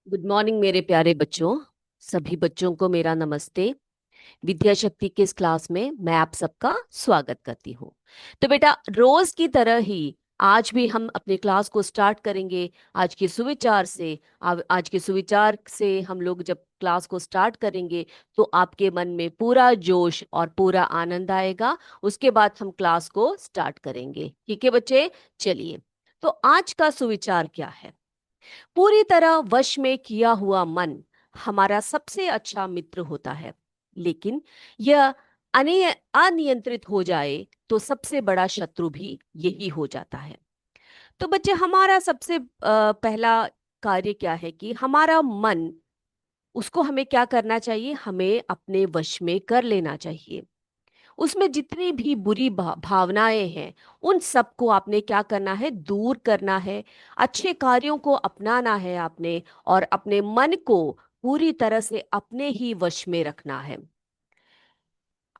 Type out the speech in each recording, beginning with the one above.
Good morning मेरे प्यारे बच्चों। सभी बच्चों को मेरा नमस्ते। विद्या शक्ति के इस क्लास में मैं आप सबका स्वागत करती हूँ। तो बेटा, रोज की तरह ही आज भी हम अपने क्लास को स्टार्ट करेंगे आज के सुविचार से। आज के सुविचार से हम लोग जब क्लास को स्टार्ट करेंगे तो आपके मन में पूरा जोश और पूरा आनंद आएगा। उसके बाद हम क्लास को स्टार्ट करेंगे। ठीक है बच्चे, चलिए। तो आज का सुविचार क्या है? पूरी तरह वश में किया हुआ मन हमारा सबसे अच्छा मित्र होता है, लेकिन यह अनियंत्रित हो जाए तो सबसे बड़ा शत्रु भी यही हो जाता है। तो बच्चे, हमारा सबसे पहला कार्य क्या है कि हमारा मन, उसको हमें क्या करना चाहिए? हमें अपने वश में कर लेना चाहिए। उसमें जितनी भी बुरी भावनाएं हैं उन सबको आपने क्या करना है? दूर करना है। अच्छे कार्यों को अपनाना है आपने, और अपने मन को पूरी तरह से अपने ही वश में रखना है।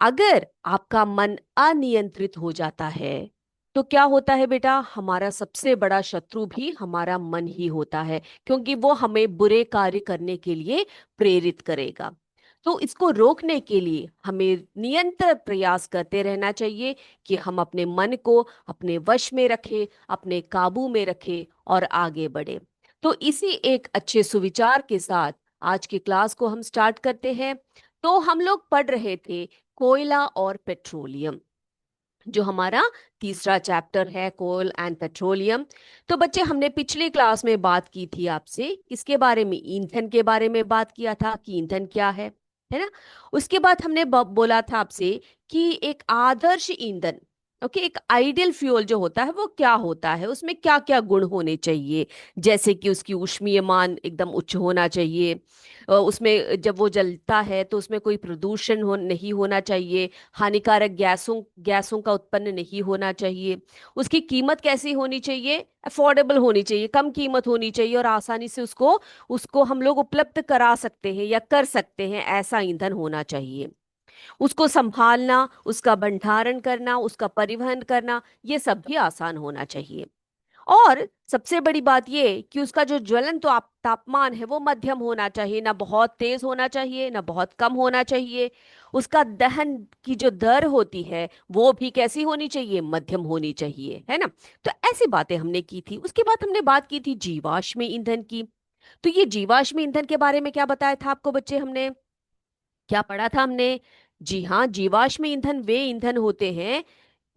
अगर आपका मन अनियंत्रित हो जाता है तो क्या होता है बेटा? हमारा सबसे बड़ा शत्रु भी हमारा मन ही होता है, क्योंकि वो हमें बुरे कार्य करने के लिए प्रेरित करेगा। तो इसको रोकने के लिए हमें निरंतर प्रयास करते रहना चाहिए कि हम अपने मन को अपने वश में रखें, अपने काबू में रखें और आगे बढ़े। तो इसी एक अच्छे सुविचार के साथ आज की क्लास को हम स्टार्ट करते हैं। तो हम लोग पढ़ रहे थे कोयला और पेट्रोलियम, जो हमारा तीसरा चैप्टर है, कोल एंड पेट्रोलियम। तो बच्चे, हमने पिछली क्लास में बात की थी आपसे किसके बारे में? ईंधन के बारे में बात किया था कि ईंधन क्या है ना। उसके बाद हमने बोला था आपसे कि एक आदर्श ईंधन, ओके, एक आइडियल फ्यूल जो होता है वो क्या होता है, उसमें क्या क्या गुण होने चाहिए। जैसे कि उसकी ऊष्मीय मान एकदम उच्च होना चाहिए। उसमें जब वो जलता है तो उसमें कोई प्रदूषण नहीं होना चाहिए। हानिकारक गैसों गैसों का उत्पन्न नहीं होना चाहिए। उसकी कीमत कैसी होनी चाहिए? अफोर्डेबल होनी चाहिए, कम कीमत होनी चाहिए, और आसानी से उसको उसको हम लोग उपलब्ध करा सकते हैं या कर सकते हैं, ऐसा ईंधन होना चाहिए। उसको संभालना, उसका भंडारण करना, उसका परिवहन करना, ये सब भी आसान होना चाहिए। और सबसे बड़ी बात ये कि उसका जो ज्वलन तो आप तापमान है वो मध्यम होना चाहिए, ना बहुत तेज होना चाहिए ना बहुत कम होना चाहिए। उसका दहन की जो दर होती है वो भी कैसी होनी चाहिए? मध्यम होनी चाहिए, है ना। तो ऐसी बातें हमने की थी। उसके बाद हमने बात की थी जीवाश्म ईंधन की। तो ये जीवाश्म ईंधन के बारे में क्या बताया था आपको बच्चे? हमने क्या पढ़ा था हमने? जी हाँ, जीवाश्म ईंधन वे ईंधन होते हैं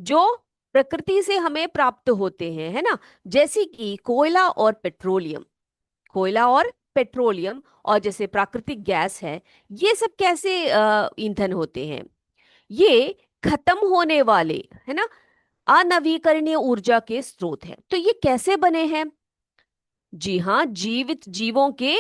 जो प्रकृति से हमें प्राप्त होते हैं, है ना। जैसे कि कोयला और पेट्रोलियम, कोयला और पेट्रोलियम, और जैसे प्राकृतिक गैस है, ये सब कैसे ईंधन होते हैं? ये खत्म होने वाले, है ना, अनवीकरणीय ऊर्जा के स्रोत हैं। तो ये कैसे बने हैं? जी हाँ, जीवित जीवों के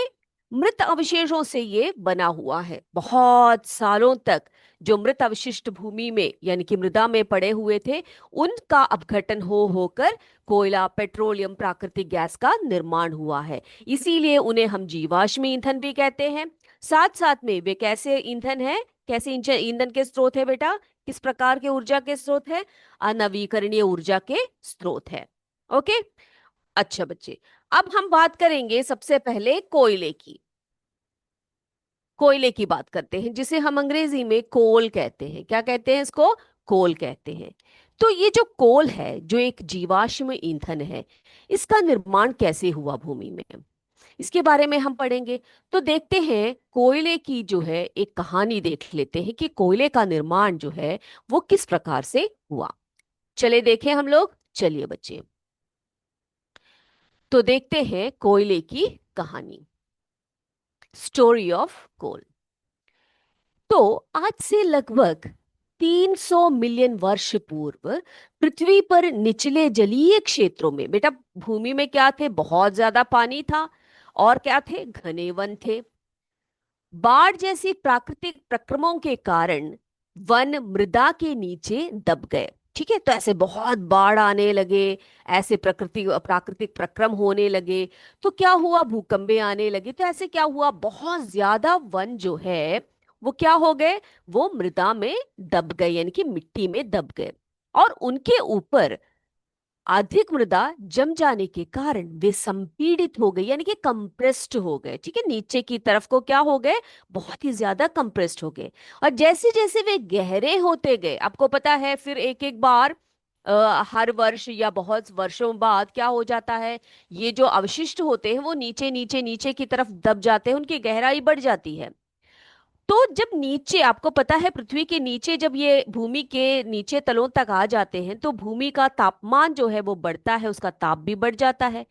मृत अवशेषों से ये बना हुआ है। बहुत सालों तक जो मृत अवशिष्ट भूमि में यानी कि मृदा में पड़े हुए थे, उनका अपघटन हो होकर कोयला, पेट्रोलियम, प्राकृतिक गैस का निर्माण हुआ है। इसीलिए उन्हें हम जीवाश्म ईंधन भी कहते हैं। साथ साथ में वे कैसे ईंधन है, कैसे ईंधन के स्रोत है बेटा? किस प्रकार के ऊर्जा के स्रोत है? अनवीकरणीय ऊर्जा के स्रोत है। ओके। अच्छा बच्चे, अब हम बात करेंगे सबसे पहले कोयले की। कोयले की बात करते हैं, जिसे हम अंग्रेजी में कोल कहते हैं। क्या कहते हैं इसको? कोल कहते हैं। तो ये जो कोल है, जो एक जीवाश्म ईंधन है, इसका निर्माण कैसे हुआ भूमि में, इसके बारे में हम पढ़ेंगे। तो देखते हैं कोयले की जो है एक कहानी देख लेते हैं कि कोयले का निर्माण जो है वो किस प्रकार से हुआ। चले देखें हम लोग, चलिए बच्चे। तो देखते हैं कोयले की कहानी, स्टोरी ऑफ कोल। तो आज से लगभग 300 मिलियन वर्ष पूर्व पृथ्वी पर निचले जलीय क्षेत्रों में, बेटा भूमि में क्या थे? बहुत ज्यादा पानी था, और क्या थे? घने वन थे। बाढ़ जैसी प्राकृतिक प्रक्रमों के कारण वन मृदा के नीचे दब गए। ठीक है, तो ऐसे बहुत बाढ़ आने लगे, ऐसे प्राकृतिक प्रक्रम होने लगे, तो क्या हुआ? भूकंपे आने लगे। तो ऐसे क्या हुआ? बहुत ज्यादा वन जो है वो क्या हो गए? वो मृदा में दब गए, यानी कि मिट्टी में दब गए। और उनके ऊपर अधिक मृदा जम जाने के कारण वे संपीड़ित हो गए, यानी कि कंप्रेस्ड हो गए। ठीक है, नीचे की तरफ को क्या हो गए, बहुत ही ज्यादा कंप्रेस्ड हो गए। और जैसे जैसे वे गहरे होते गए, आपको पता है फिर एक एक बार हर वर्ष या बहुत वर्षों बाद क्या हो जाता है, ये जो अवशिष्ट होते हैं वो नीचे नीचे नीचे की तरफ दब जाते हैं, उनकी गहराई बढ़ जाती है। तो जब नीचे, आपको पता है पृथ्वी के नीचे जब ये भूमि के नीचे तलों तक आ जाते हैं तो भूमि का तापमान जो है वो बढ़ता है, उसका ताप भी बढ़ जाता है।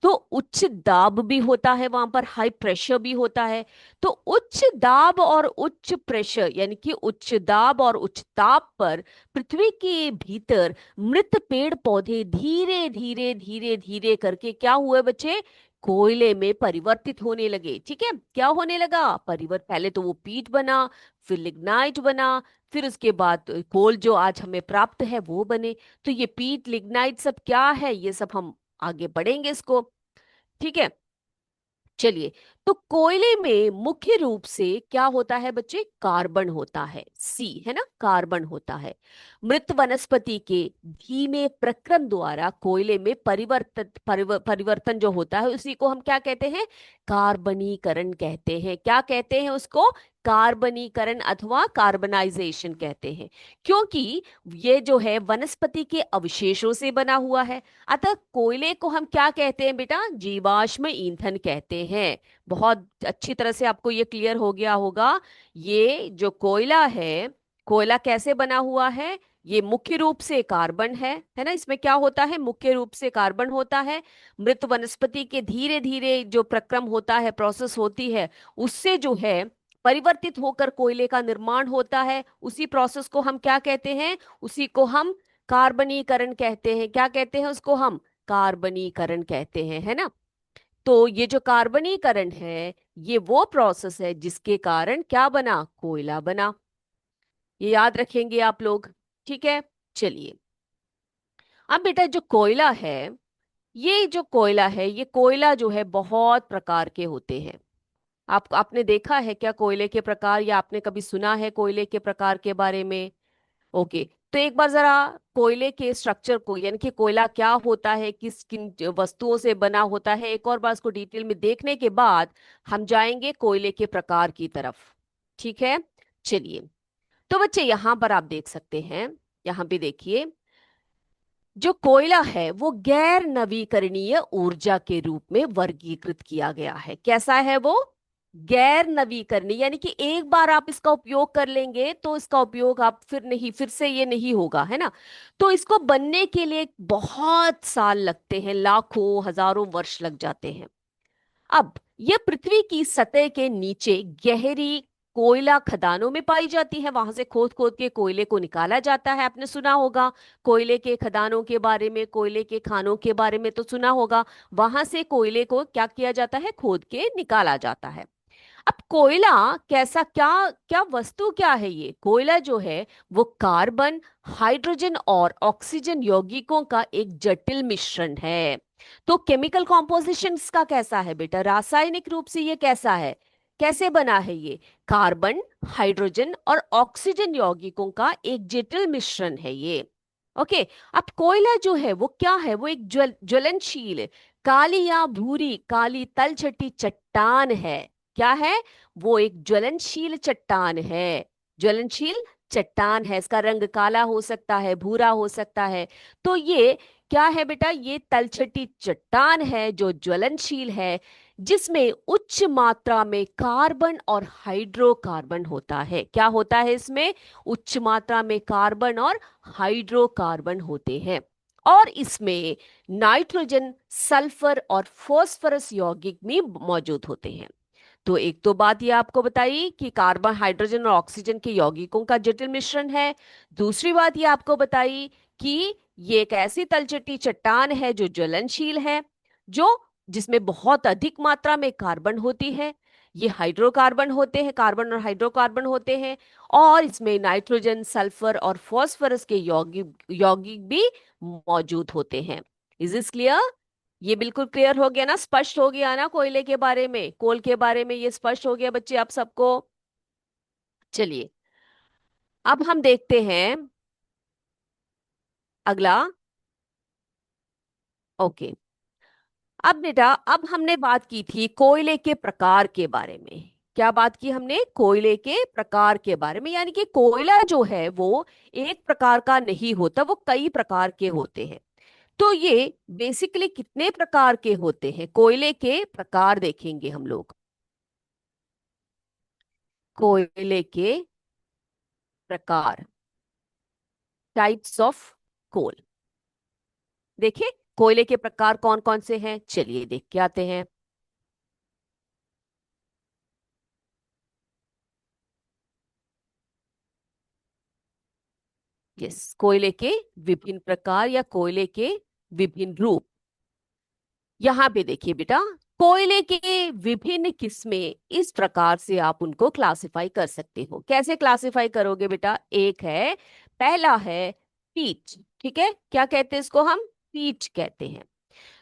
तो उच्च दाब भी होता है वहां पर, हाई प्रेशर भी होता है। तो उच्च दाब और उच्च प्रेशर, यानी कि उच्च दाब और उच्च ताप पर पृथ्वी के भीतर मृत पेड़ पौधे धीरे धीरे धीरे धीरे करके क्या हुए बच्चे, कोयले में परिवर्तित होने लगे। ठीक है, क्या होने लगा, पहले तो वो पीट बना, फिर लिग्नाइट बना, फिर उसके बाद कोल जो आज हमें प्राप्त है वो बने। तो ये पीट लिग्नाइट सब क्या है, ये सब हम आगे बढ़ेंगे इसको। ठीक है, चलिए। तो कोयले में मुख्य रूप से क्या होता है बच्चे, कार्बन होता है, सी है ना, कार्बन होता है। मृत वनस्पति के धीमे प्रक्रम द्वारा कोयले में परिवर्तन जो होता है उसी को हम क्या कहते हैं, कार्बनीकरण कहते हैं। क्या कहते हैं उसको, कार्बनीकरण अथवा कार्बनाइजेशन कहते हैं। क्योंकि ये जो है वनस्पति के अवशेषों से बना हुआ है, अतः कोयले को हम क्या कहते हैं बेटा, जीवाश्म ईंधन कहते हैं। बहुत अच्छी तरह से आपको ये क्लियर हो गया होगा। ये जो कोयला है, कोयला कैसे बना हुआ है, ये मुख्य रूप से कार्बन है ना, इसमें क्या होता है, मुख्य रूप से कार्बन होता है। मृत वनस्पति के धीरे धीरे जो प्रक्रम होता है, प्रोसेस होती है, उससे जो है परिवर्तित होकर कोयले का निर्माण होता है। उसी प्रोसेस को हम क्या कहते हैं, उसी को हम कार्बनीकरण कहते हैं। क्या कहते हैं उसको हम, कार्बनीकरण कहते हैं, है ना। तो ये जो कार्बनीकरण है, ये वो प्रोसेस है जिसके कारण क्या बना, कोयला बना। ये याद रखेंगे आप लोग। ठीक है, चलिए। अब बेटा जो कोयला है, ये जो कोयला है, ये कोयला जो है बहुत प्रकार के होते हैं। आपने देखा है क्या कोयले के प्रकार, या आपने कभी सुना है कोयले के प्रकार के बारे में। ओके, तो एक बार जरा कोयले के स्ट्रक्चर को, यानी कि कोयला क्या होता है, किस किन वस्तुओं से बना होता है, एक और बार उसको डिटेल में देखने के बाद हम जाएंगे कोयले के प्रकार की तरफ। ठीक है, चलिए। तो बच्चे यहां पर आप देख सकते हैं, यहां पे देखिए, जो कोयला है वो गैर नवीकरणीय ऊर्जा के रूप में वर्गीकृत किया गया है। कैसा है वो, गैर नवीकरणीय, यानी कि एक बार आप इसका उपयोग कर लेंगे तो इसका उपयोग आप फिर से ये नहीं होगा, है ना। तो इसको बनने के लिए बहुत साल लगते हैं, लाखों हजारों वर्ष लग जाते हैं। अब यह पृथ्वी की सतह के नीचे गहरी कोयला खदानों में पाई जाती है, वहां से खोद खोद के कोयले को निकाला जाता है। आपने सुना होगा कोयले के खदानों के बारे में, कोयले के खानों के बारे में तो सुना होगा। वहां से कोयले को क्या किया जाता है, खोद के निकाला जाता है। अब कोयला कैसा, क्या क्या वस्तु क्या है, ये कोयला जो है वो कार्बन, हाइड्रोजन और ऑक्सीजन यौगिकों का एक जटिल मिश्रण है। तो केमिकल कॉम्पोजिशन इसका कैसा है बेटा, रासायनिक रूप से ये कैसा है, कैसे बना है ये, कार्बन, हाइड्रोजन और ऑक्सीजन यौगिकों का एक जटिल मिश्रण है ये। ओके। अब कोयला जो है वो क्या है, वो एक ज्वलनशील काली या भूरी काली तलछटी चट्टान है। क्या है, वो एक ज्वलनशील चट्टान है। ज्वलनशील चट्टान है, इसका रंग काला हो सकता है, भूरा हो सकता है। तो ये क्या है बेटा, ये तलछटी चट्टान है जो ज्वलनशील है, जिसमें उच्च मात्रा में कार्बन और हाइड्रोकार्बन होता है। क्या होता है इसमें, उच्च मात्रा में कार्बन और हाइड्रोकार्बन होते हैं। और इसमें नाइट्रोजन, सल्फर और फास्फोरस यौगिक भी मौजूद होते हैं। तो एक तो बात ये आपको बताई कि कार्बन, हाइड्रोजन और ऑक्सीजन के यौगिकों का जटिल मिश्रण है। दूसरी बात ये आपको बताई कि ये एक ऐसी तलछटी चट्टान है जो ज्वलनशील है, जो जिसमें बहुत अधिक मात्रा में कार्बन होती है। ये हाइड्रोकार्बन होते हैं, कार्बन और हाइड्रोकार्बन होते हैं। और इसमें नाइट्रोजन, सल्फर और फास्फोरस के यौगिक यौगिक भी मौजूद होते हैं। इज दिस क्लियर, ये बिल्कुल क्लियर हो गया ना, स्पष्ट हो गया ना, कोयले के बारे में, कोल के बारे में ये स्पष्ट हो गया बच्चे आप सबको। चलिए, अब हम देखते हैं अगला। ओके। अब बेटा, अब हमने बात की थी कोयले के प्रकार के बारे में। क्या बात की हमने? कोयले के प्रकार के बारे में, यानी कि कोयला जो है वो एक प्रकार का नहीं होता, वो कई प्रकार के होते हैं। तो ये बेसिकली कितने प्रकार के होते हैं? कोयले के प्रकार देखेंगे हम लोग। कोयले के प्रकार, टाइप्स ऑफ कोल। देखिए, कोयले के प्रकार कौन कौन से हैं, चलिए देख के आते हैं। यस, कोयले के विभिन्न प्रकार या कोयले के विभिन्न रूप। यहाँ पे देखिए बेटा, कोयले के विभिन्न किस्में इस प्रकार से आप उनको क्लासिफाई कर सकते हो। कैसे क्लासिफाई करोगे बेटा? एक है, पहला है पीच। ठीक है, क्या कहते हैं इसको हम? पीच कहते हैं।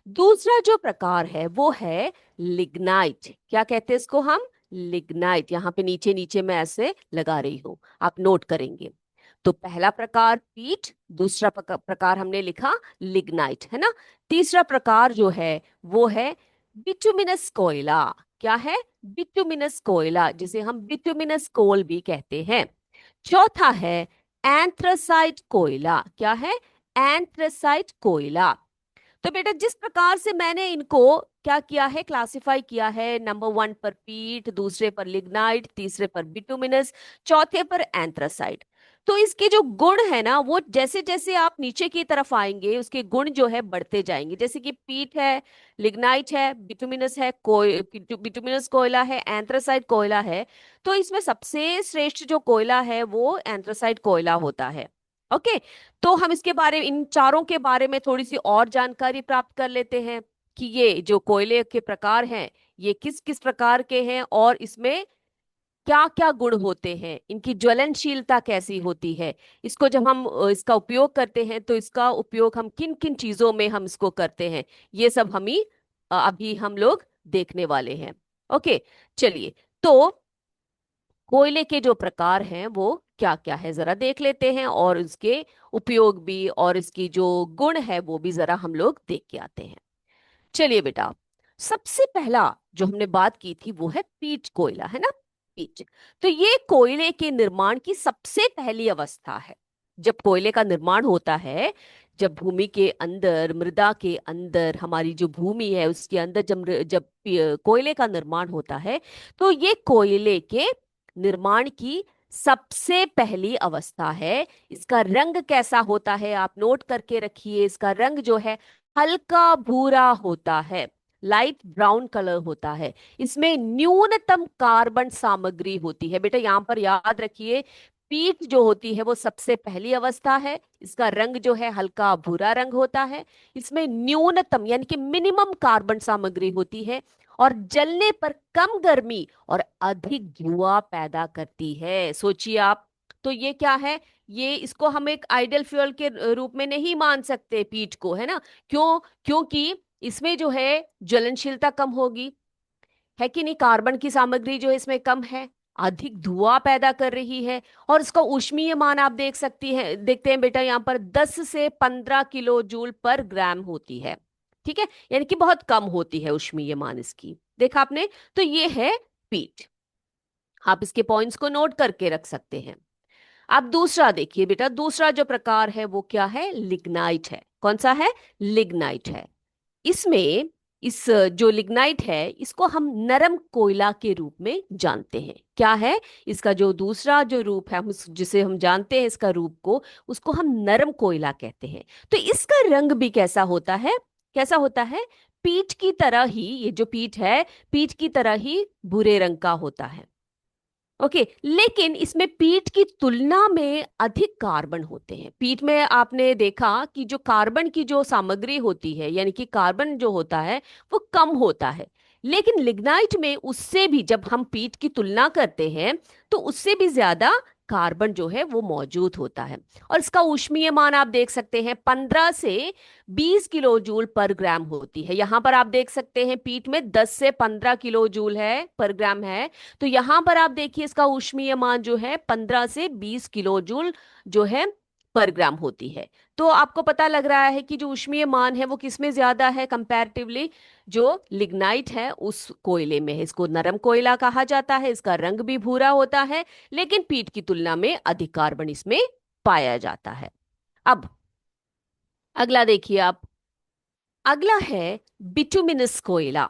दूसरा जो प्रकार है वो है लिग्नाइट। क्या कहते हैं इसको हम? लिग्नाइट। यहाँ पे नीचे नीचे मैं ऐसे लगा रही हूँ, आप नोट करेंगे। तो पहला प्रकार पीट, दूसरा प्रकार हमने लिखा लिग्नाइट, है ना। तीसरा प्रकार जो है वो है बिटुमिनस कोयला। क्या है? बिटुमिनस कोयला, जिसे हम बिटुमिनस कोल भी कहते हैं। चौथा है एंथ्रासाइट कोयला। क्या है? एंथ्रासाइट कोयला। तो बेटा, जिस प्रकार से मैंने इनको क्या किया है, क्लासिफाई किया है, नंबर वन पर पीट, दूसरे पर लिग्नाइट, तीसरे पर बिटुमिनस, चौथे पर एंथ्रासाइट। तो इसके जो गुण है ना, वो जैसे जैसे आप नीचे की तरफ आएंगे उसके गुण जो है बढ़ते जाएंगे। जैसे कि पीट है, लिग्नाइट है, बिटुमिनस है, बिटुमिनस कोयला है, एंथ्रासाइट कोयला है। तो इसमें सबसे श्रेष्ठ जो कोयला है वो एंथ्रासाइट कोयला होता है। ओके। तो हम इसके बारे, इन चारों के बारे में थोड़ी सी और जानकारी प्राप्त कर लेते हैं कि ये जो कोयले के प्रकार हैं ये किस किस प्रकार के हैं और इसमें क्या क्या गुण होते हैं, इनकी ज्वलनशीलता कैसी होती है। इसको जब हम इसका उपयोग करते हैं तो इसका उपयोग हम किन किन चीजों में हम इसको करते हैं, ये सब हम ही अभी हम लोग देखने वाले हैं। ओके, चलिए। तो कोयले के जो प्रकार हैं वो क्या क्या है जरा देख लेते हैं, और उसके उपयोग भी और इसकी जो गुण है वो भी जरा हम लोग देख के आते हैं। चलिए बेटा, सबसे पहला जो हमने बात की थी वो है पीट कोयला, है ना। पीट। तो ये कोयले के निर्माण की सबसे पहली अवस्था है। जब कोयले का निर्माण होता है, जब भूमि के अंदर, मृदा के अंदर, हमारी जो भूमि है उसके अंदर जब कोयले का निर्माण होता है, तो ये कोयले के निर्माण की सबसे पहली अवस्था है। इसका रंग कैसा होता है आप नोट करके रखिए। इसका रंग जो है हल्का भूरा होता है, लाइट ब्राउन कलर होता है। इसमें न्यूनतम कार्बन सामग्री होती है। बेटा यहां पर याद रखिए, पीट जो होती है वो सबसे पहली अवस्था है। इसका रंग जो है हल्का भूरा रंग होता है। इसमें न्यूनतम यानी कि मिनिमम कार्बन सामग्री होती है, और जलने पर कम गर्मी और अधिक धुआं पैदा करती है। सोचिए आप। तो ये क्या है? ये, इसको हम एक आइडियल फ्यूल के रूप में नहीं मान सकते पीट को, है ना। क्यों? क्योंकि इसमें जो है ज्वलनशीलता कम होगी, है कि नहीं। कार्बन की सामग्री जो है इसमें कम है, अधिक धुआं पैदा कर रही है, और इसका ऊष्मीय मान आप देख सकती हैं, देखते हैं बेटा यहाँ पर 10 से 15 किलो जूल पर ग्राम होती है। ठीक है, यानी कि बहुत कम होती है ऊष्मीय मान इसकी, देखा आपने। तो ये है पीट। आप इसके पॉइंट्स को नोट करके रख सकते हैं। अब दूसरा देखिए बेटा, दूसरा जो प्रकार है वो क्या है? लिग्नाइट है। कौन सा है? लिग्नाइट है। इसमें, इस जो लिग्नाइट है इसको हम नरम कोयला के रूप में जानते हैं। क्या है इसका जो दूसरा जो रूप है, जिसे हम जानते हैं इसका रूप को, उसको हम नरम कोयला कहते हैं। तो इसका रंग भी कैसा होता है? कैसा होता है? पीठ की तरह ही, ये जो पीठ है पीठ की तरह ही भूरे रंग का होता है। ओके, लेकिन इसमें पीठ की तुलना में अधिक कार्बन होते हैं। पीठ में आपने देखा कि जो कार्बन की जो सामग्री होती है, यानी कि कार्बन जो होता है वो कम होता है। लेकिन लिग्नाइट में उससे भी, जब हम पीठ की तुलना करते हैं तो उससे भी ज्यादा कार्बन जो है वो मौजूद होता है। और इसका ऊष्मीय मान आप देख सकते हैं 15 से 20 किलो जूल पर ग्राम होती है। यहां पर आप देख सकते हैं पीठ में 10 से 15 किलो जूल है पर ग्राम है। तो यहां पर आप देखिए इसका ऊष्मीय मान जो है 15 से 20 किलो जूल जो है पर ग्राम होती है। तो आपको पता लग रहा है कि जो ऊष्मीय मान है वो किसमें ज्यादा है कंपैरेटिवली, जो लिग्नाइट है उस कोयले में है। इसको नरम कोयला कहा जाता है, इसका रंग भी भूरा होता है, लेकिन पीट की तुलना में अधिक कार्बन इसमें पाया जाता है। अब अगला देखिए आप, अगला है बिटुमिनस कोयला।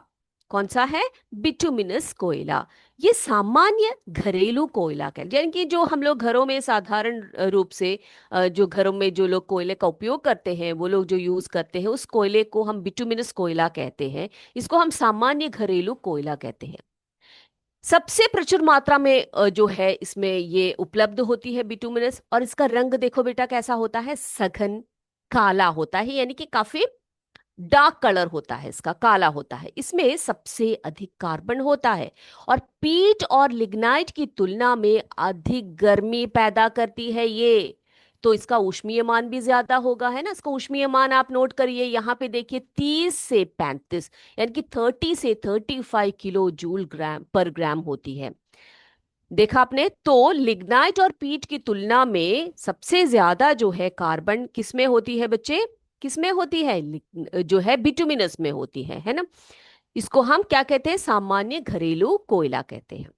कौन सा है? बिटुमिनस कोयला। ये सामान्य घरेलू कोयला का, यानी कि जो हम लोग घरों में साधारण रूप से जो घरों में जो लोग कोयले का उपयोग करते हैं, वो लोग जो यूज करते हैं, उस कोयले को हम बिटुमिनस कोयला कहते हैं। इसको हम सामान्य घरेलू कोयला कहते हैं। सबसे प्रचुर मात्रा में जो है इसमें ये उपलब्ध होती है बिटुमिनस। और इसका रंग देखो बेटा कैसा होता है, सघन काला होता है, यानी कि काफी डार्क कलर होता है, इसका काला होता है। इसमें सबसे अधिक कार्बन होता है और पीट और लिग्नाइट की तुलना में अधिक गर्मी पैदा करती है ये। तो इसका ऊष्मीय मान भी ज्यादा होगा, है ना। इसका ऊष्मीय मान आप नोट करिए, यहाँ पे देखिए 30 से 35, यानी कि 30 से 35 किलो जूल पर ग्राम होती है। देखा आपने, तो लिग्नाइट और पीट की तुलना में सबसे ज्यादा जो है कार्बन किसमें होती है बच्चे? किसमें होती है? जो है बिटुमिनस में होती है ना। इसको हम क्या कहते हैं? सामान्य घरेलू कोयला कहते हैं।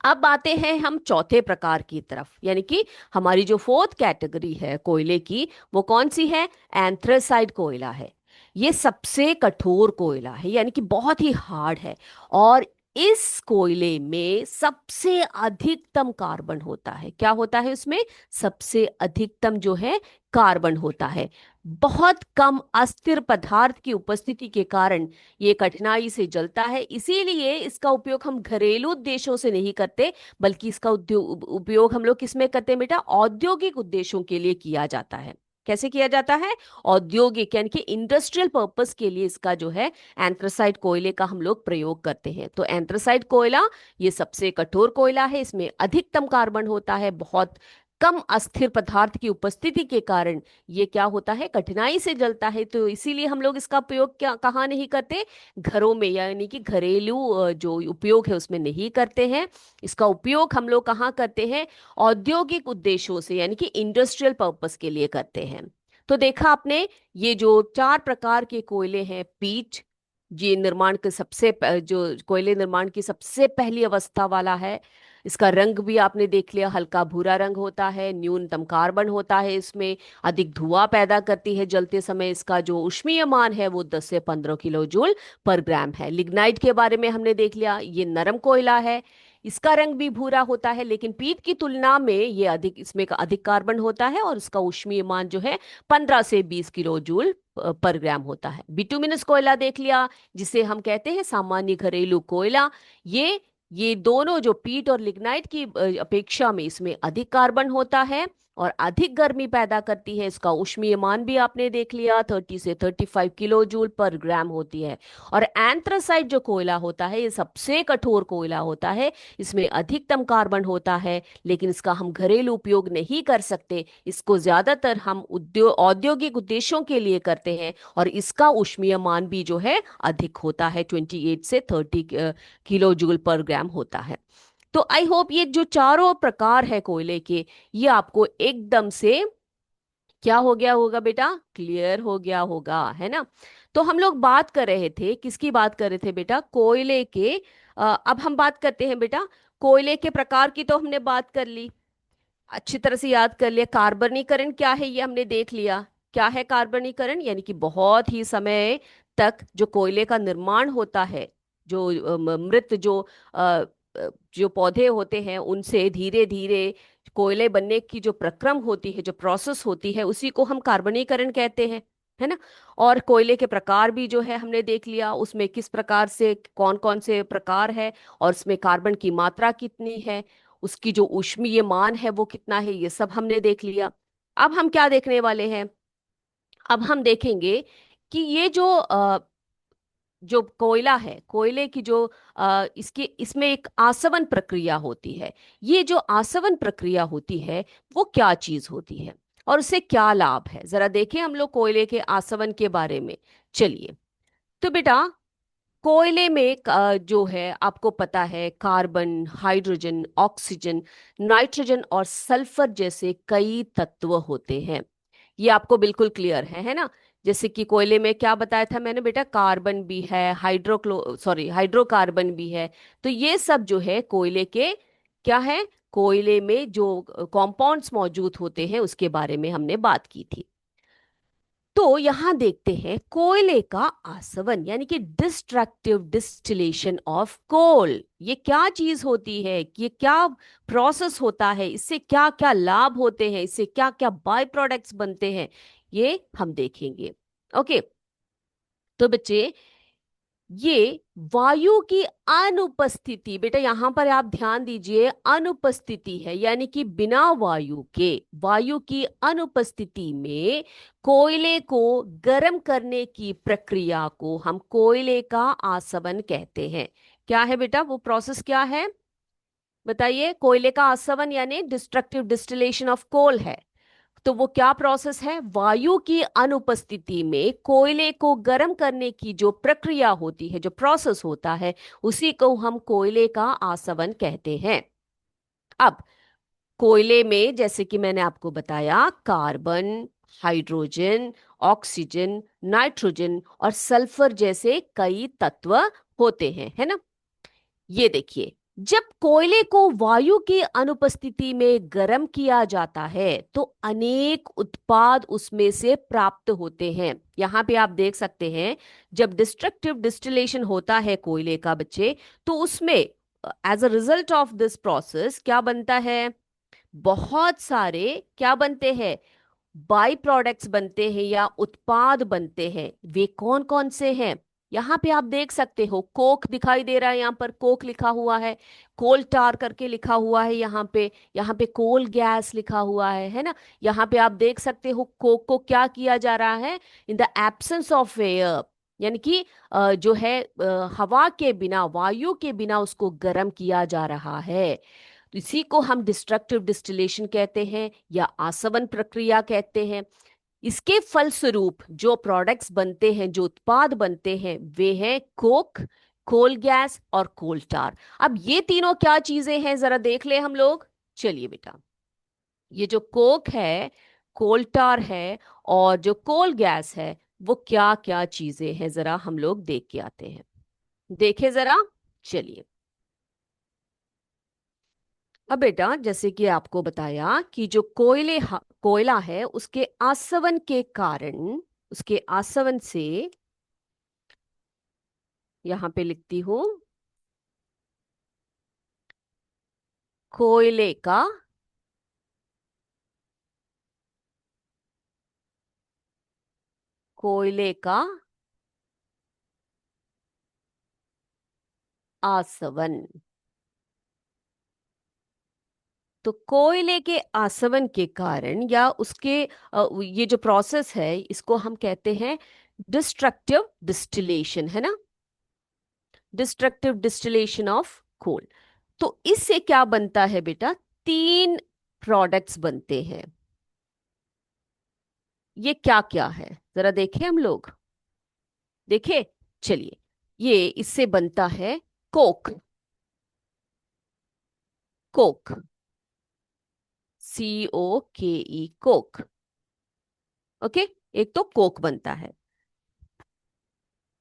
अब आते हैं हम चौथे प्रकार की तरफ, यानी कि हमारी जो फोर्थ कैटेगरी है कोयले की, वो कौन सी है? एंथ्रासाइड कोयला है। ये सबसे कठोर कोयला है, यानी कि बहुत ही हार्ड है। और इस कोयले में सबसे अधिकतम कार्बन होता है। क्या होता है उसमें? सबसे अधिकतम जो है कार्बन होता है। बहुत कम अस्थिर पदार्थ की उपस्थिति के कारण ये कठिनाई से जलता है। इसीलिए इसका उपयोग हम घरेलू उद्देश्यों से नहीं करते, बल्कि इसका उपयोग हम लोग किसमें करते हैं बेटा? औद्योगिक उद्देश्यों के लिए किया जाता है। कैसे किया जाता है? औद्योगिक, यानी कि इंडस्ट्रियल पर्पस के लिए इसका जो है एंथ्रासाइड कोयले का हम लोग प्रयोग करते हैं। तो एंथ्रासाइड कोयला ये सबसे कठोर कोयला है, इसमें अधिकतम कार्बन होता है। बहुत कम अस्थिर पदार्थ की उपस्थिति के कारण ये क्या होता है? कठिनाई से जलता है। तो इसीलिए हम लोग इसका उपयोग क्या कहाँ नहीं करते? घरों में, यानी कि घरेलू जो उपयोग है उसमें नहीं करते हैं। इसका उपयोग हम लोग कहाँ करते हैं? औद्योगिक उद्देश्यों से, यानी कि इंडस्ट्रियल पर्पस के लिए करते हैं। तो देखा आपने, ये जो चार प्रकार के कोयले हैं, पीट ये निर्माण के जो कोयले निर्माण की सबसे पहली अवस्था वाला है। इसका रंग भी आपने देख लिया, हल्का भूरा रंग होता है, न्यूनतम कार्बन होता है इसमें, अधिक धुआं पैदा करती है जलते समय। इसका जो ऊष्मीय मान है वो 10 से 15 किलो जूल पर ग्राम है। लिग्नाइट के बारे में हमने देख लिया, ये नरम कोयला है, इसका रंग भी भूरा होता है, लेकिन पीट की तुलना में ये अधिक, इसमें का अधिक कार्बन होता है और उसका ऊष्मीय मान जो है 15 से 20 किलो जूल पर ग्राम होता है। बिटुमिनस कोयला देख लिया, जिसे हम कहते हैं सामान्य घरेलू कोयला। ये दोनों जो पीट और लिग्नाइट की अपेक्षा में इसमें अधिक कार्बन होता है और अधिक गर्मी पैदा करती है। इसका ऊष्मीय मान भी आपने देख लिया, 30 से 35 किलो जूल पर ग्राम होती है। और एंथ्रासाइट जो कोयला होता है ये सबसे कठोर कोयला होता है, इसमें अधिकतम कार्बन होता है, लेकिन इसका हम घरेलू उपयोग नहीं कर सकते। इसको ज्यादातर हम औद्योगिक उद्देश्यों के लिए करते हैं और इसका ऊष्मीय मान भी जो है अधिक होता है, 28 से 30 किलो जूल पर ग्राम होता है। तो आई होप ये जो चारों प्रकार है कोयले के, ये आपको एकदम से क्या हो गया होगा बेटा? क्लियर हो गया होगा, है ना। तो हम लोग बात कर रहे थे, किसकी बात कर रहे थे बेटा? कोयले के। अब हम बात करते हैं बेटा, कोयले के प्रकार की तो हमने बात कर ली, अच्छी तरह से याद कर लिया। कार्बनीकरण क्या है ये हमने देख लिया। क्या है कार्बनीकरण? यानी कि बहुत ही समय तक जो कोयले का निर्माण होता है, जो मृत अ, जो पौधे होते हैं उनसे धीरे धीरे कोयले बनने की जो प्रक्रम होती है, जो प्रोसेस होती है, उसी को हम कार्बनीकरण कहते हैं, है ना। और कोयले के प्रकार भी जो है हमने देख लिया, उसमें किस प्रकार से कौन कौन से प्रकार है और उसमें कार्बन की मात्रा कितनी है, उसकी जो ऊष्मीय मान है वो कितना है, ये सब हमने देख लिया। अब हम क्या देखने वाले हैं? अब हम देखेंगे कि ये जो कोयला है, कोयले की जो इसके इसमें एक आसवन प्रक्रिया होती है। ये जो आसवन प्रक्रिया होती है वो क्या चीज होती है और उससे क्या लाभ है, जरा देखें हम लोग कोयले के आसवन के बारे में। चलिए, तो बेटा कोयले में जो है आपको पता है कार्बन, हाइड्रोजन, ऑक्सीजन, नाइट्रोजन और सल्फर जैसे कई तत्व होते हैं। ये आपको बिल्कुल क्लियर है ना। जैसे कि कोयले में क्या बताया था मैंने बेटा, कार्बन भी है, हाइड्रोकार्बन भी है। तो ये सब जो है कोयले के क्या है, कोयले में जो कॉम्पाउंड्स मौजूद होते हैं उसके बारे में हमने बात की थी। तो यहां देखते हैं कोयले का आसवन यानी कि डिस्ट्रक्टिव डिस्टिलेशन ऑफ कोल। ये क्या चीज होती है, ये क्या प्रोसेस होता है, इससे क्या क्या लाभ होते हैं, इससे क्या क्या बाय प्रोडक्ट्स बनते हैं, ये हम देखेंगे। ओके। तो बच्चे, ये वायु की अनुपस्थिति, बेटा यहां पर आप ध्यान दीजिए, अनुपस्थिति है यानी कि बिना वायु के, वायु की अनुपस्थिति में कोयले को गर्म करने की प्रक्रिया को हम कोयले का आसवन कहते हैं। क्या है बेटा वो प्रोसेस, क्या है बताइए? कोयले का आसवन यानी डिस्ट्रक्टिव डिस्टिलेशन ऑफ कोल है। तो वो क्या प्रोसेस है? वायु की अनुपस्थिति में कोयले को गर्म करने की जो प्रक्रिया होती है, जो प्रोसेस होता है, उसी को हम कोयले का आसवन कहते हैं। अब कोयले में जैसे कि मैंने आपको बताया, कार्बन, हाइड्रोजन, ऑक्सीजन, नाइट्रोजन और सल्फर जैसे कई तत्व होते हैं, है ना। ये देखिए, जब कोयले को वायु की अनुपस्थिति में गर्म किया जाता है तो अनेक उत्पाद उसमें से प्राप्त होते हैं। यहां पे आप देख सकते हैं, जब डिस्ट्रक्टिव डिस्टिलेशन होता है कोयले का बच्चे, तो उसमें as a result of this process क्या बनता है? बहुत सारे क्या बनते हैं? बाई प्रोडक्ट्स बनते हैं या उत्पाद बनते हैं। वे कौन कौन से हैं? यहाँ पे आप देख सकते हो, कोक दिखाई दे रहा है, यहाँ पर कोक लिखा हुआ है, कोल टार करके लिखा हुआ है यहाँ पे कोल गैस लिखा हुआ है ना। यहाँ पे आप देख सकते हो कोक को क्या किया जा रहा है, in the absence of air, यानी कि जो है हवा के बिना, वायु के बिना उसको गर्म किया जा रहा है। तो इसी को हम डिस्ट्रक्टिव डिस्टिलेशन कहते हैं या आसवन प्रक्रिया कहते हैं। इसके फलस्वरूप जो प्रोडक्ट्स बनते हैं, जो उत्पाद बनते हैं, वे हैं कोक, कोल गैस और कोल टार। अब ये तीनों क्या चीजें हैं जरा देख ले हम लोग। चलिए बेटा, ये जो कोक है, कोल टार है और जो कोल गैस है, वो क्या क्या चीजें हैं जरा हम लोग देख के आते हैं। देखे जरा, चलिए। अब बेटा जैसे कि आपको बताया कि जो कोयला है उसके आसवन के कारण, उसके आसवन से, यहां पे लिखती हूं, कोयले का कोयले का आसवन। तो कोयले के आसवन के कारण या उसके ये जो प्रोसेस है इसको हम कहते हैं डिस्ट्रक्टिव डिस्टिलेशन, है ना। Destructive distillation of coal. तो इससे क्या बनता है बेटा? तीन प्रोडक्ट्स बनते हैं। ये क्या क्या है जरा देखें हम लोग। देखे, चलिए। ये इससे बनता है Coke, Coke, COKE, Coke. Okay, एक तो कोक बनता है।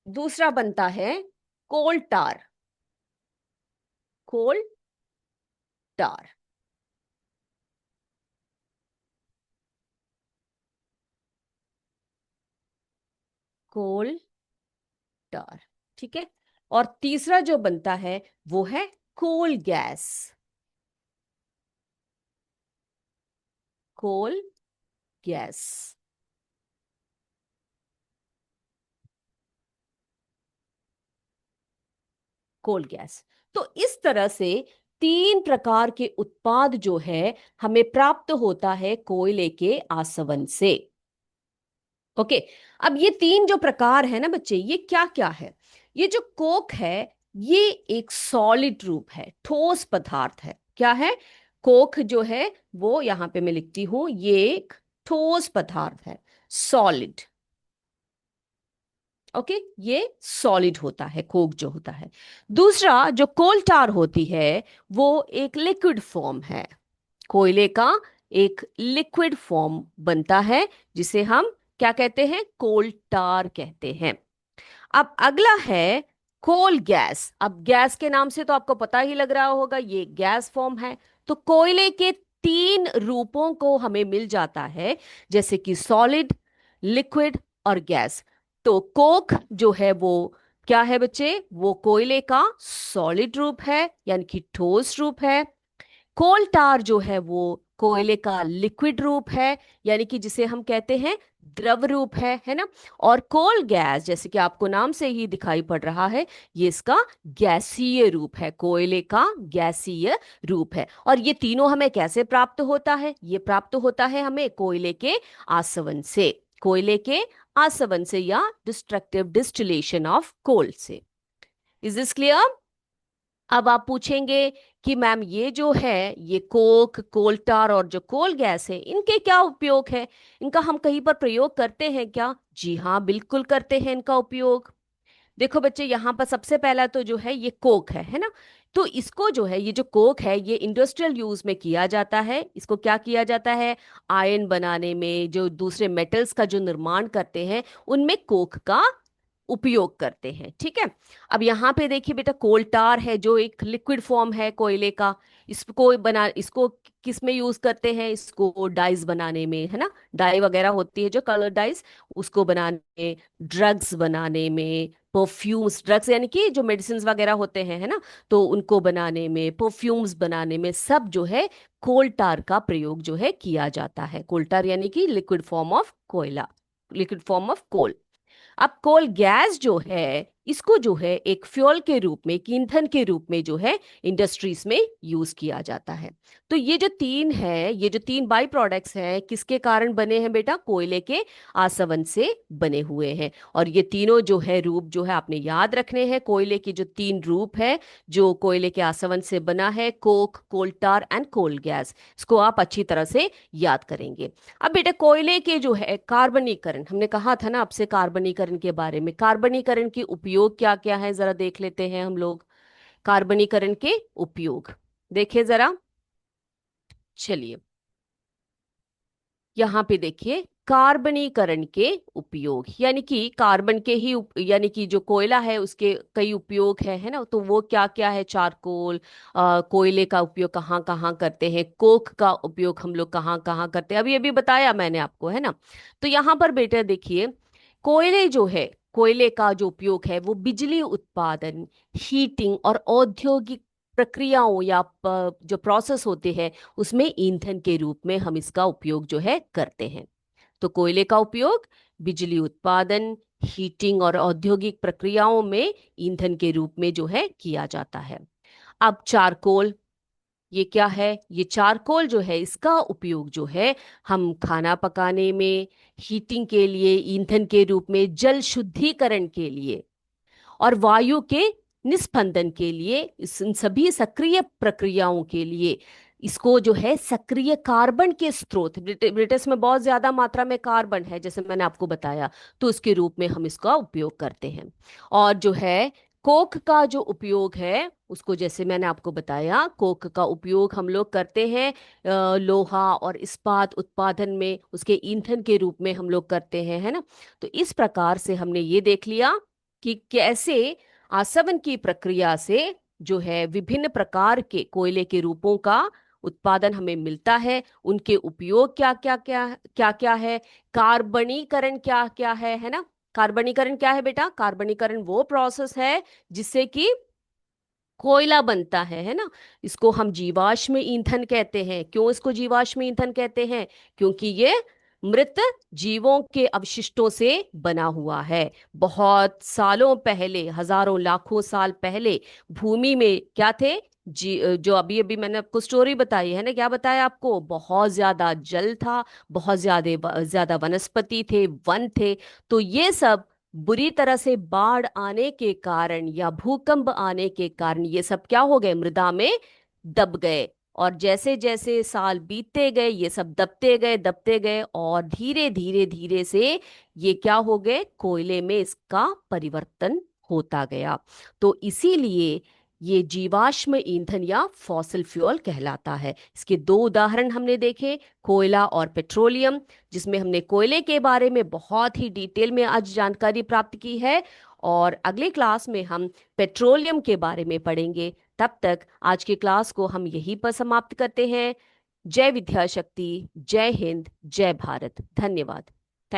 दूसरा बनता है कोल टार, कोल टार, कोल टार। ठीक है। और तीसरा जो बनता है वो है coal gas, coal gas, coal gas. तो इस तरह से तीन प्रकार के उत्पाद जो है हमें प्राप्त होता है कोयले के आसवन से। ओके। अब ये तीन जो प्रकार है ना बच्चे, ये क्या क्या है? ये जो कोक है, ये एक सॉलिड रूप है, ठोस पदार्थ है। क्या है? कोक जो है वो यहां पे मैं लिखती हूं, ये एक ठोस पदार्थ है, सॉलिड। ओके, ये सॉलिड होता है कोक जो होता है। दूसरा जो कोल टार होती है वो एक लिक्विड फॉर्म है, कोयले का एक लिक्विड फॉर्म बनता है जिसे हम क्या कहते हैं, कोल टार कहते हैं। अब अगला है कोल गैस। अब गैस के नाम से तो आपको पता ही लग रहा होगा ये गैस फॉर्म है। तो कोयले के तीन रूपों को हमें मिल जाता है, जैसे कि सॉलिड, लिक्विड और गैस। तो कोक जो है वो क्या है बच्चे, वो कोयले का सॉलिड रूप है यानी कि ठोस रूप है। कोल टार जो है वो कोयले का लिक्विड रूप है, यानी कि जिसे हम कहते हैं द्रव रूप है ना। और कोल गैस जैसे कि आपको नाम से ही दिखाई पड़ रहा है, ये इसका गैसीय रूप है, कोयले का गैसीय रूप है। और ये तीनों हमें कैसे प्राप्त होता है, ये प्राप्त होता है हमें कोयले के आसवन से, कोयले के आसवन से या डिस्ट्रक्टिव डिस्टिलेशन ऑफ कोल से। Is this clear? अब आप पूछेंगे कि मैम ये जो है ये कोक, कोल टार और जो कोल गैस है इनके क्या उपयोग है, इनका हम कहीं पर प्रयोग करते हैं क्या? जी हाँ, बिल्कुल करते हैं इनका उपयोग। देखो बच्चे, यहाँ पर सबसे पहला तो जो है ये कोक है ना। तो इसको जो है, ये जो कोक है ये इंडस्ट्रियल यूज में किया जाता है। इसको क्या किया जाता है, आयन बनाने में, जो दूसरे मेटल्स का जो निर्माण करते हैं उनमें कोक का उपयोग करते हैं। ठीक है। अब यहाँ पे देखिए बेटा, कोल टार है जो एक लिक्विड फॉर्म है कोयले का। इसको किस में यूज करते हैं, इसको डाइज बनाने में, है ना। डाई वगैरह होती है जो कलर डाइज, उसको बनाने में, ड्रग्स बनाने में, परफ्यूम्स, ड्रग्स यानी कि जो मेडिसिन वगैरह होते हैं, है ना, तो उनको बनाने में, परफ्यूम्स बनाने में, सब जो है कोल टार का प्रयोग जो है किया जाता है। कोल टार यानी कि लिक्विड फॉर्म ऑफ कोयला, लिक्विड फॉर्म ऑफ कोल। अब कोल गैस जो है इसको जो है एक फ्यूल के रूप में, एक ईंधन के रूप में जो है इंडस्ट्रीज में यूज किया जाता है। तो ये जो तीन है, ये जो तीन बाई प्रोडक्ट्स हैं, किसके कारण बने हैं बेटा, कोयले के आसवन से बने हुए हैं। और ये तीनों जो है रूप जो है आपने याद रखने हैं, कोयले के जो तीन रूप है जो कोयले के आसवन से बना है, coke, coal tar and coal gas, इसको आप अच्छी तरह से याद करेंगे। अब बेटा कोयले के जो है कार्बनीकरण, हमने कहा था ना आपसे कार्बनीकरण के बारे में, कार्बनीकरण के उपयोग क्या क्या है जरा देख लेते हैं हम लोग। कार्बनीकरण के उपयोग देखिए जरा, चलिए यहाँ पे देखिए, कार्बनीकरण के उपयोग यानी कि कार्बन के ही यानी कि जो कोयला है उसके कई उपयोग है ना। तो वो क्या क्या है, चारकोल, कोयले का उपयोग कहाँ कहाँ करते हैं, कोक का उपयोग हम लोग कहाँ कहाँ करते हैं, अभी अभी बताया मैंने आपको, है ना। तो यहाँ पर बेटा देखिए, कोयले जो है, कोयले का जो उपयोग है वो बिजली उत्पादन, हीटिंग और औद्योगिक प्रक्रियाओं या जो प्रोसेस होते हैं उसमें ईंधन के रूप में हम इसका उपयोग जो है करते हैं। तो कोयले का उपयोग बिजली उत्पादन, हीटिंग और औद्योगिक प्रक्रियाओं में ईंधन के रूप में जो है किया जाता है। अब चारकोल, ये क्या है, ये चारकोल जो है इसका उपयोग जो है हम खाना पकाने में, हीटिंग के लिए, ईंधन के रूप में, जल शुद्धिकरण के लिए और वायु के निस्पंदन के लिए, इन सभी सक्रिय प्रक्रियाओं के लिए इसको जो है सक्रिय कार्बन के स्रोत, ब्रिटिश में बहुत ज्यादा मात्रा में कार्बन है जैसे मैंने आपको बताया, तो उसके रूप में हम इसका उपयोग करते हैं। और जो है कोक का जो उपयोग है उसको, जैसे मैंने आपको बताया, कोक का उपयोग हम लोग करते हैं लोहा और इस्पात उत्पादन में, उसके ईंधन के रूप में हम लोग करते हैं, है ना। तो इस प्रकार से हमने ये देख लिया कि कैसे आसवन की प्रक्रिया से जो है विभिन्न प्रकार के कोयले के रूपों का उत्पादन हमें मिलता है, उनके उपयोग क्या क्या है, कार्बनीकरण क्या क्या है ना। कार्बनीकरण क्या है बेटा, कार्बनीकरण वो प्रोसेस है जिससे कि कोयला बनता है ना। इसको हम जीवाश्म ईंधन कहते हैं। क्यों इसको जीवाश्म ईंधन कहते हैं, क्योंकि ये मृत जीवों के अवशिष्टों से बना हुआ है। बहुत सालों पहले, हजारों लाखों साल पहले भूमि में क्या थे, जो अभी अभी मैंने आपको स्टोरी बताई है ना, क्या बताया आपको, बहुत ज्यादा जल था, बहुत ज्यादा ज्यादा वनस्पति थे, वन थे। तो ये सब बुरी तरह से बाढ़ आने के कारण या भूकंप आने के कारण ये सब क्या हो गए, मृदा में दब गए। और जैसे जैसे साल बीतते गए ये सब दबते गए और धीरे धीरे धीरे से ये क्या हो गए, कोयले में इसका परिवर्तन होता गया। तो इसीलिए ये जीवाश्म ईंधन या फॉसिल फ्यूल कहलाता है। इसके दो उदाहरण हमने देखे, कोयला और पेट्रोलियम, जिसमें हमने कोयले के बारे में बहुत ही डिटेल में आज जानकारी प्राप्त की है। और अगली क्लास में हम पेट्रोलियम के बारे में पढ़ेंगे। तब तक आज की क्लास को हम यहीं पर समाप्त करते हैं। जय विद्या शक्ति, जय हिंद, जय भारत। धन्यवाद।